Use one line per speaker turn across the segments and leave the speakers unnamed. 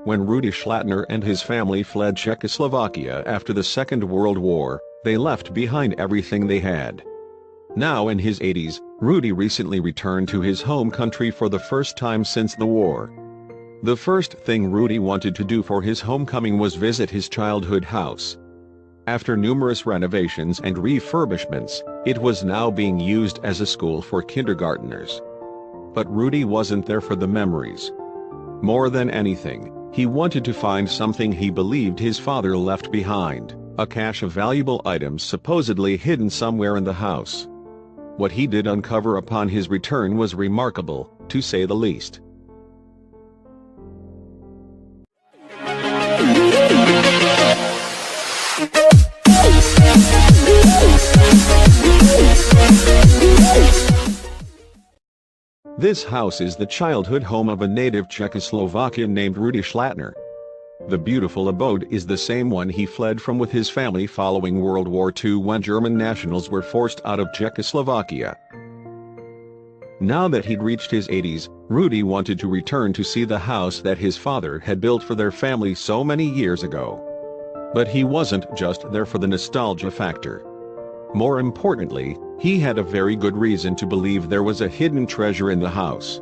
When Rudy Schlattner and his family fled Czechoslovakia after the Second World War, they left behind everything they had. Now in his 80s, Rudy recently returned to his home country for the first time since the war. The first thing Rudy wanted to do for his homecoming was visit his childhood house. After numerous renovations and refurbishments, it was now being used as a school for kindergarteners. But Rudy wasn't there for the memories. More than anything, he wanted to find something he believed his father left behind, a cache of valuable items supposedly hidden somewhere in the house. What he did uncover upon his return was remarkable, to say the least. This house is the childhood home of a native Czechoslovakian named Rudy Schlattner. The beautiful abode is the same one he fled from with his family following World War II when German nationals were forced out of Czechoslovakia. Now that he'd reached his 80s, Rudy wanted to return to see the house that his father had built for their family so many years ago. But he wasn't just there for the nostalgia factor. More importantly, he had a very good reason to believe there was a hidden treasure in the house.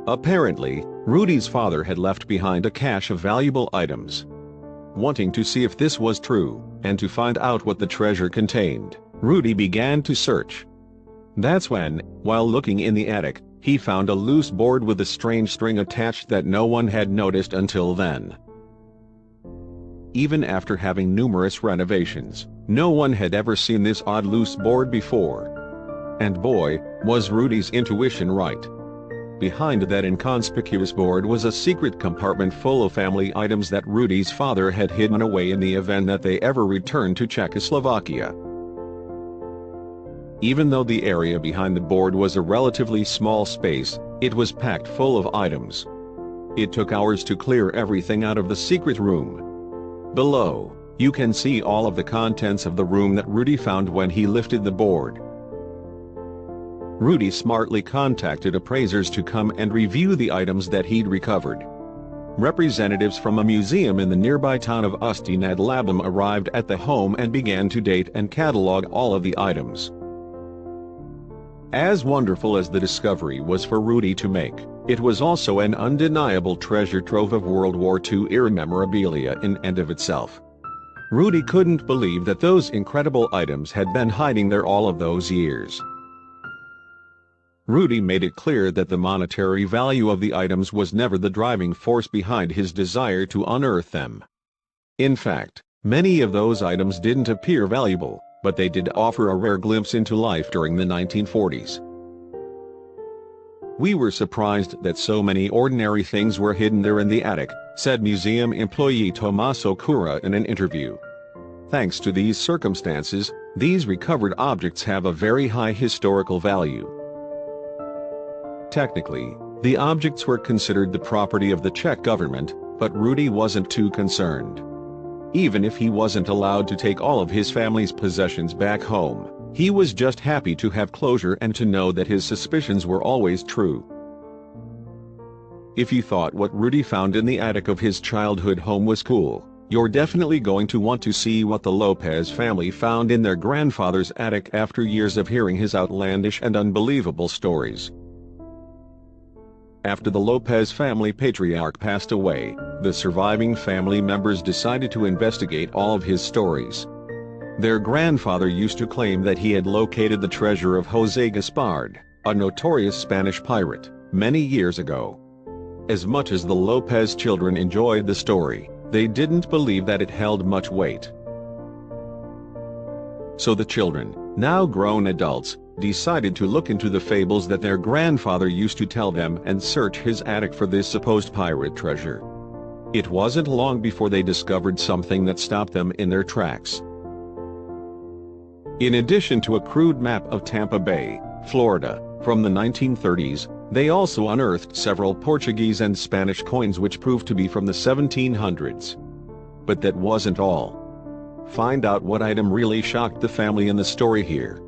Apparently, Rudy's father had left behind a cache of valuable items. Wanting to see if this was true, and to find out what the treasure contained, Rudy began to search. That's when, while looking in the attic, he found a loose board with a strange string attached that no one had noticed until then. Even after having numerous renovations, no one had ever seen this odd loose board before. And boy, was Rudy's intuition right. Behind that inconspicuous board was a secret compartment full of family items that Rudy's father had hidden away in the event that they ever returned to Czechoslovakia. Even though the area behind the board was a relatively small space, it was packed full of items. It took hours to clear everything out of the secret room. Below, you can see all of the contents of the room that Rudy found when he lifted the board. Rudy smartly contacted appraisers to come and review the items that he'd recovered. Representatives from a museum in the nearby town of Ústí nad Labem arrived at the home and began to date and catalog all of the items. As wonderful as the discovery was for Rudy to make, it was also an undeniable treasure trove of World War II-era memorabilia in and of itself. Rudy couldn't believe that those incredible items had been hiding there all of those years. Rudy made it clear that the monetary value of the items was never the driving force behind his desire to unearth them. In fact, many of those items didn't appear valuable, but they did offer a rare glimpse into life during the 1940s. "We were surprised that so many ordinary things were hidden there in the attic," said museum employee Tomaso Cura in an interview. "Thanks to these circumstances, these recovered objects have a very high historical value." Technically, the objects were considered the property of the Czech government, but Rudy wasn't too concerned. Even if he wasn't allowed to take all of his family's possessions back home, he was just happy to have closure and to know that his suspicions were always true. If you thought what Rudy found in the attic of his childhood home was cool, you're definitely going to want to see what the Lopez family found in their grandfather's attic after years of hearing his outlandish and unbelievable stories. After the Lopez family patriarch passed away, the surviving family members decided to investigate all of his stories. Their grandfather used to claim that he had located the treasure of José Gaspard, a notorious Spanish pirate, many years ago. As much as the Lopez children enjoyed the story, they didn't believe that it held much weight. So the children, now grown adults, decided to look into the fables that their grandfather used to tell them and search his attic for this supposed pirate treasure. It wasn't long before they discovered something that stopped them in their tracks. In addition to a crude map of Tampa Bay, Florida, from the 1930s, they also unearthed several Portuguese and Spanish coins which proved to be from the 1700s. But that wasn't all. Find out what item really shocked the family in the story here.